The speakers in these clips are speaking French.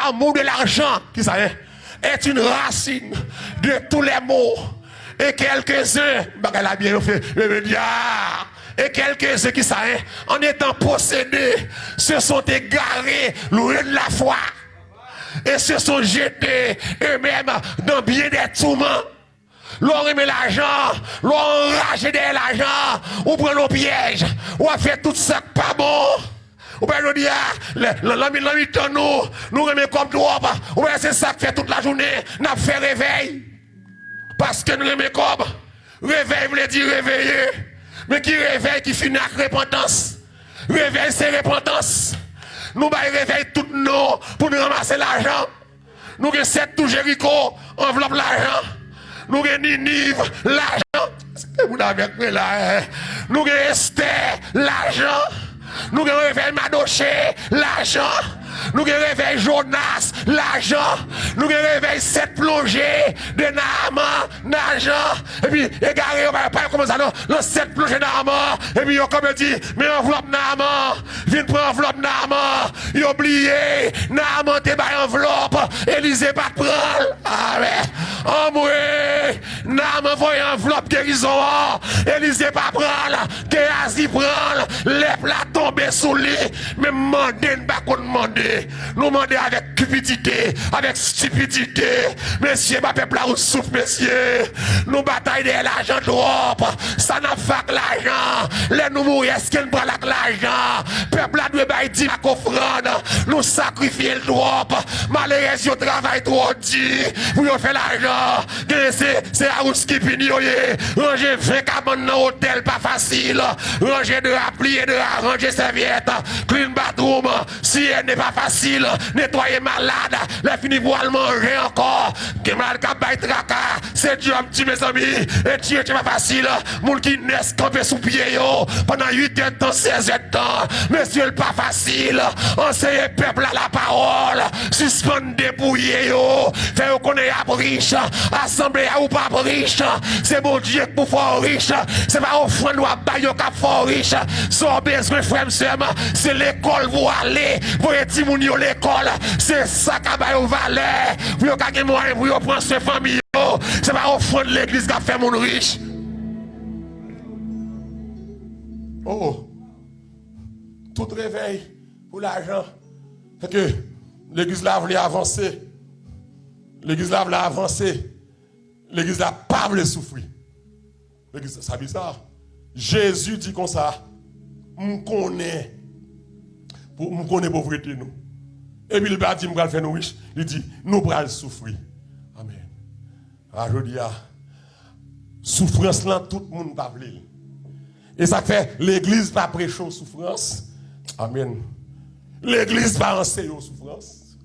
l'amour de l'argent, qui ça est une racine de tous les maux. Et quelques-uns, la bien fait, et quelques-uns qui ça en étant possédés, se sont égarés loin de la foi. Et se sont jetés eux-mêmes dans bien des tourments. L'on remet l'argent, l'on enrage de l'argent, on prend nos pièges, on fait tout ça pas bon. On peut nous dire, l'ami nous remet comme trop, on va c'est ça qui fait toute la journée, n'a fait réveil. Parce que nous remet comme, réveil veut dire réveiller, mais qui réveille qui finit avec repentance. Réveil c'est repentance. Nous réveillons tout nous pour nous ramasser l'argent. Nous avons 7 tout Jéricho, enveloppe l'argent. Nous avons Ninive, l'argent. Vous avez là. Nous avons Esther, l'argent. Nous avons réveillé Madoché, l'argent. Nous avons réveillé Jonas, l'argent. Nous avons réveillé 7 plongées de Naaman, l'argent. Et puis, égaré, on va pas comme ça, non, 7 plongées Naaman. Et puis, on comme dit, mais enveloppe Naaman. Viens prendre enveloppe Naaman. Il a oublié, Naaman t'es pas enveloppe. Élisée pas de prendre. Ah, mais, oh, moi, Naaman voyait enveloppe guérison. Élisée pas prendre. Géasi prendre. Les plats tombés sous lit. Mais mandé, pas qu'on demande. Nous demandons avec cupidité, avec stupidité. Messieurs, ma peuple là où souffle, messieurs. Nous bataillons de l'argent trop. Ça n'a pas que l'argent. Les nous mourir, est-ce qu'il prend l'argent? Peuple là doit bailler 10 offrande. Nous sacrifier le trop. Malheureusement, on travaille trop dit. Pour faire l'argent. C'est à où ce qui finit. Ranger 20 cabanes dans l'hôtel, pas facile. Ranger de la plier, de la ranger serviette. Clean bathroom. Si elle n'est pas facile, nettoyer malade, les fini pour le manger encore. Que malade qui baille tracas, c'est Dieu petit mes amis. Et Dieu c'est pas facile. Moun qui naissent camper sous pied yo pendant 8 ans de temps, 16 ans de temps. Monsieur le pas facile. Enseignez peuple à la parole. Suspendre dépouiller yo. Faire connaître à riche. Assembler à ou pas riche. C'est bon Dieu pour fort riche. C'est pas offrande ou à bailler cap fort riche. Sans besoin frère c'est l'école pour aller. Pour être l'école, c'est ça qui va au valet. Vous avez moyen pour prendre ses familles. C'est pas offrande l'église qui a fait mon riche. Oh, tout réveil pour l'argent. C'est que l'église là voulait avancer. L'église là voulait avancer. L'église là pas voulait souffrir. L'église, c'est bizarre. Jésus dit comme ça. Je connais pauvreté nous. Et puis il va dire, nous faire nous riches. Il dit, nous allons souffrir. Amen. Alors je dis, souffrance là, tout le monde va vouloir. Et ça fait, l'église va prêcher aux souffrances. Amen. L'église va enseigner aux souffrances.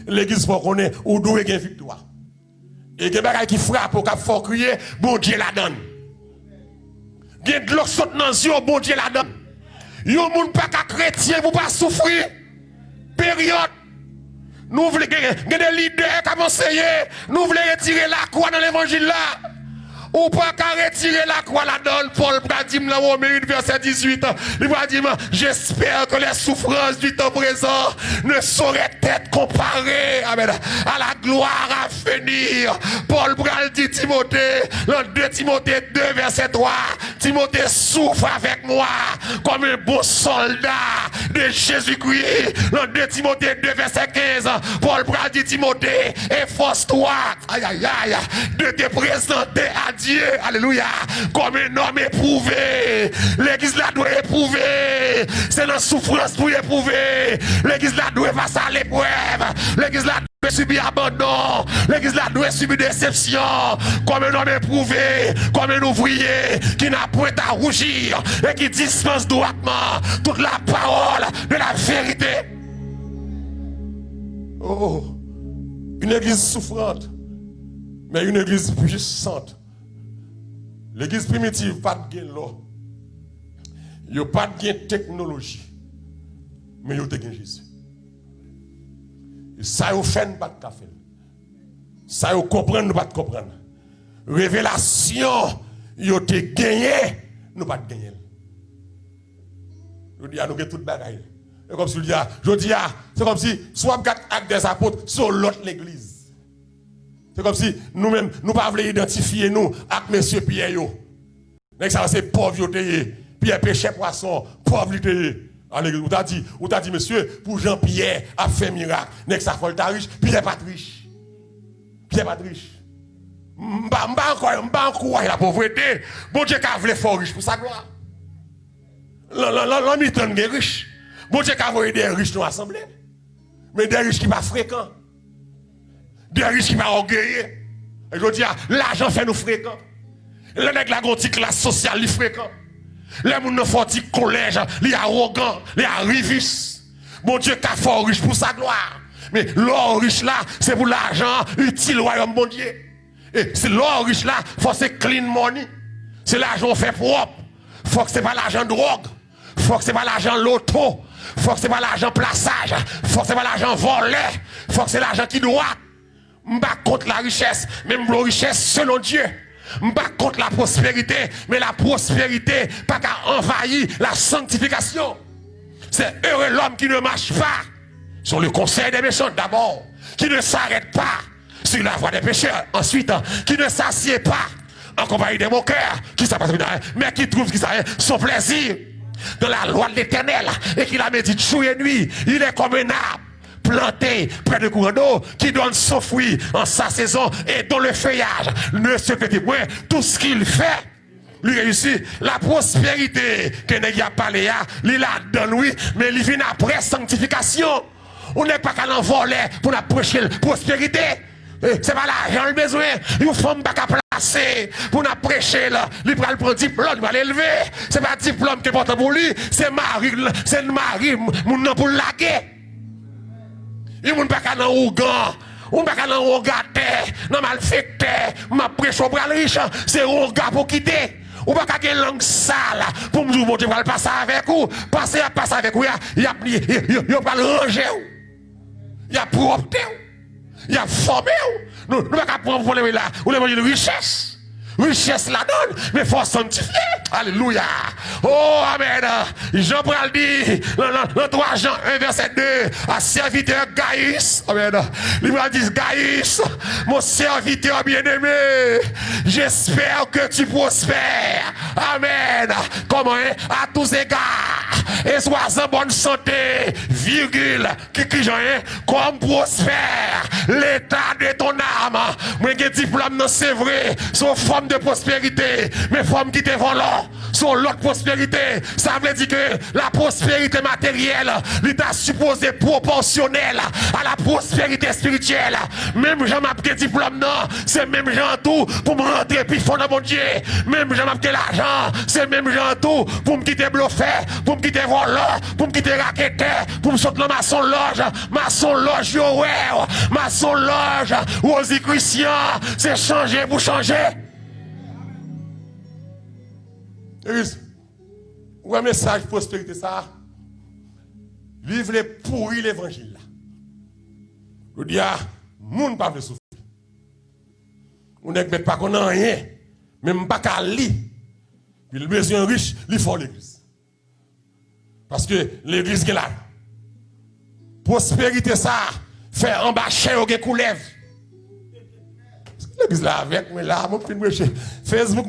L'église va connaître où doit y avoir victoire. Et il y a des gens qui frappent, qui font crier, bon Dieu la donne. Il y a de l'eau saute dans les yeux, bon Dieu la donne. Yon moun pas qu'à chrétien pour pas souffrir. Période. Nous voulons des leaders qui vont enseigner. Nous voulons retirer la croix dans l'évangile là. Ou pas qu'à retirer la croix là-dedans. Paul va dire dans Romains 1 verset 18. Il va dire, j'espère que les souffrances du temps présent ne sauraient être comparées amen, à la gloire à venir. Paul va dire Timothée, dans 2 Timothée 2 verset 3. Timothée souffre avec moi comme un bon soldat de Jésus-Christ. Dans 2 Timothée 2 verset 15. Paul va dire Timothée, efforce-toi aïe aïe aïe de te présenter à Dieu, alléluia, comme un homme éprouvé. L'église là doit éprouver. C'est la souffrance pour éprouver. L'église là doit passer à l'épreuve. L'église là doit subir abandon. L'église là doit subir déception. Comme un homme éprouvé, comme un ouvrier qui n'a point à rougir et qui dispense droitement toute la parole de la vérité. Oh, une église souffrante, mais une église puissante. L'église primitive, pas de gain là. Il n'y a pas de gain technologie. Mais il y a de gain Jésus. Et ça, il fait pas de café. Ça, il comprend, nous pas de comprendre. Révélation, il y a de gagné, nous pas de gagner. Je dis à nous que tout bagaille. C'est comme si je dis, c'est comme si soit avec des apôtres sur l'autre l'église. C'est comme si nous-mêmes, nous ne pouvons pas identifier nous avec M. Pierre. Donc ça c'est pauvre, Pierre péché poisson, pauvre. À l'église, ou t'a dit, monsieur, pour Jean-Pierre a fait miracle. Donc ça faut le riche, Pierre pas riche. Pierre pas riche. M'ba encore la pauvreté. Bon Dieu qu'a voulu fort riche pour sa gloire. L'homme est riche. Bon Dieu qu'a voulu des riches dans l'assemblée. Mais des riches qui pas fréquents. Des riches qui pas orgueilleux. Et je dis, l'argent fait nous fréquents. Le nèg la gonti classe sociale li fréquent. Les moun ne font collège, li arrogant, li arrivis. Bon Dieu qu'a fort riche pour sa gloire. Mais l'or riche là, c'est pour l'argent utile au royaume bon Dieu. Et c'est l'or riche là, faut que c'est clean money. C'est l'argent fait propre. Faut que c'est pas l'argent drogue. Faut que c'est pas l'argent loto. Faut que c'est pas l'argent plaçage. Faut que c'est pas l'argent volé. Faut que c'est l'argent qui doit. M'ba contre la richesse, même la richesse selon Dieu. M'ba contre la prospérité, mais la prospérité pas qu'à envahir la sanctification. C'est heureux l'homme qui ne marche pas sur le conseil des méchants d'abord, qui ne s'arrête pas sur la voie des pécheurs, ensuite, qui ne s'assied pas en compagnie des moqueurs, qui mais qui trouve son plaisir dans la loi de l'Éternel et qui la médite jour et nuit. Il est comme un arbre planté près de courant d'eau qui donne son fruit en sa saison et dont le feuillage ne se fait point. Tout ce qu'il fait lui réussit. La prospérité que n'est a parlé, il la donne oui, mais il vient après sanctification. On n'est pas qu'à l'envoler pour la prêcher la prospérité. C'est pas l'argent le besoin. Une femme pas qu'à placer pour la prêcher là. Il va prendre diplôme, il va l'élever. C'est pas diplôme qui est important pour lui. C'est mari, mon nom pour laguer. Il ne pas qu'à dans Ougan. On pas qu'à dans Ougaté, dans Malfecté, ma prêche au bras riche. C'est Ouga pour quitter. Ou pas qu'à une langue sale pour me dire, bon Dieu, va le passer avec vous. Passer avec vous, il y a pas le ranger. Il y a propre. Il y a formé. Nous ne pouvons pas prendre là. Ou les richesse. Richesse la donne, mais il faut sanctifier. Alléluia. Oh, amen. Jean Paul dit, dans 3 Jean 1, verset 2, à serviteur Gaïs. Amen. Il va dire, Gaïs, mon serviteur bien-aimé, j'espère que tu prospères. Amen. Comment, hein? À tous égards. Et sois en bonne santé, virgule, qui Jean, hein? Comme prospère l'état de ton âme. Moi, j'ai diplôme, non, c'est vrai. Sauf forme de prospérité, mais femmes qui te volant sur l'autre prospérité. Ça veut dire que la prospérité matérielle, l'État supposé proportionnel à la prospérité spirituelle. Même Jean m'a pris diplôme, non, c'est même Jean tout pour me rentrer puis fond dans mon Dieu. Même Jean m'a pris l'argent, c'est même Jean tout pour me quitter bluffé, pour me quitter volant, pour me quitter raquetté, pour me sauter dans maçon loge, maçon loge, Rosie Christian, c'est changer pour changer. Ou un message prospérité ça. Vivre les pourris l'évangile. Je dis à moun pas veut souffrir. On n'est pas qu'on a rien, même pas qu'à lire. Puis le besoin riche, il faut l'église. Parce que l'église est là. Prospérité ça fait en bas cher au coulev. L'église là avec moi là, mon petit Facebook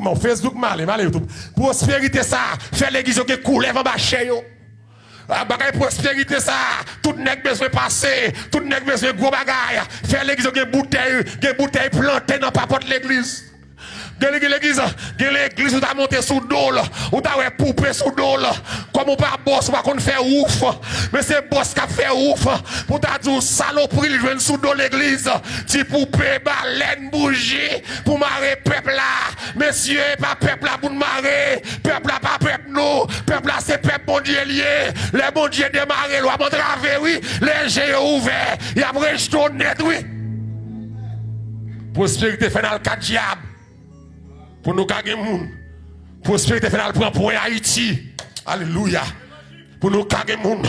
mal YouTube. Prospérité ça, fait l'église qui coule en bas chez yo. Bagay prospérité ça, tout nèg besoin passer, tout nèg besoin gros bagay. Fait l'église qui bouteille plantée dans papote l'église. L'église où t'as monté sous dos là, où t'as poupé sous dos là, comme on pas boss, on va qu'on fait ouf, mais c'est boss qui a fait ouf, pour t'as dit saloperie, il vient sous dos l'église, ti poupé, baleine, bougie, pour marrer peuple là, messieurs, pas peuple là pour nous marrer, peuple là pas peuple nous, peuple là c'est peuple bon Dieu lié, les bon Dieu démarré, loi montravé, oui, les jeux ouverts, il y a rejeté net, oui. Prospérité fait dans le cadre diable. Pour nous gagner moun. Prospérité finale prend pour Haïti. Alléluia. Pour nous gagner moun.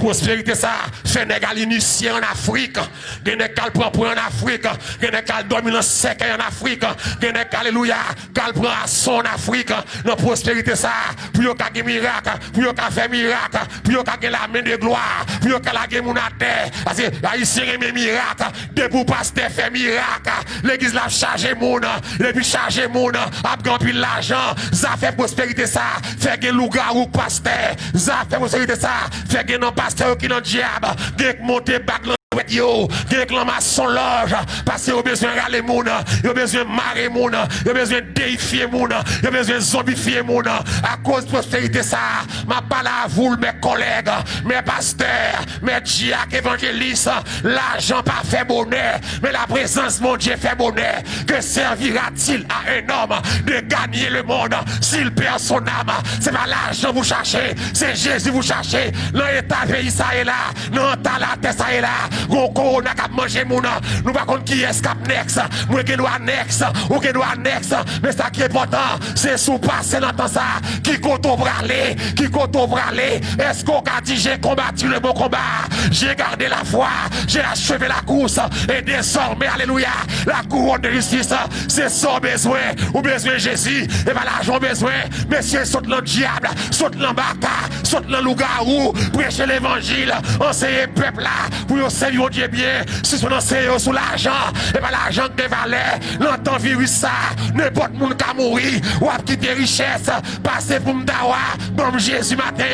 Prospérité ça, fait négal initié en Afrique. Gen nèg kal prend en Afrique. Gen nèg kal dormi dans sec en Afrique. Gen nèg alléluia, kal prend à son en Afrique. Dans prospérité ça, pour yo ka gen miracle, pour yo ka faire miracle, pour yo ka gen la main de gloire, pour yo ka la gen moun à terre. Parce que haïtien aime miracle, de pour pasteur fait miracle. L'église la chargé moun, et puis chargé moun, a grand l'argent, ça fait prospérité ça, fait gen loup-garou pasteur, ça fait prospérité ça, fait gen non pasteur qui non diable, gen monter bac yo, qui réclame son loge, parce que vous avez besoin de râler moun, vous avez besoin de marrer moun, vous avez besoin de déifier moun, vous avez besoin de zombifier moun, à cause de prospérité ça, ma parole à vous, mes collègues, mes pasteurs, mes diacres, évangélistes, l'argent pas fait bonheur, mais la présence de mon Dieu fait bonheur. Que servira-t-il à un homme de gagner le monde s'il perd son âme? C'est pas l'argent vous cherchez, c'est Jésus vous cherchez, dans l'état pays ça est là, dans la tête ça est là. Gon corona k'ap manger moun, nous pas contre qui est k'ap next, moi qui doit next, ou qui doit next, mais ça qui est important, c'est sous passer dans temps ça, qui koto bralé, est-ce qu'on a dit j'ai combattu le bon combat, j'ai gardé la foi, j'ai achevé la course, et désormais, alléluia, la couronne de justice, c'est son besoin, ou besoin de Jésus, et pas l'argent besoin, messieurs, saute le diable, saute le baka, saute le loup-garou, prêchez l'évangile, enseignez le peuple là, pour servir Dieu bien, si son enseigne sous l'argent, et pas l'argent de valeur, l'entend virus ça, n'importe monde qui mourir, ou à quitter richesse, passer pour m'dawa, bon Jésus matin.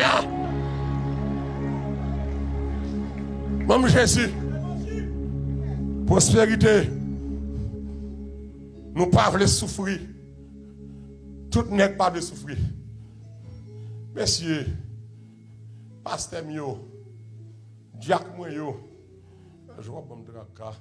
Bon Jésus, prospérité, nous pas voulons souffrir, tout n'est pas de souffrir. Messieurs, pasteur mio, diacre moi yo, je vois bon draka.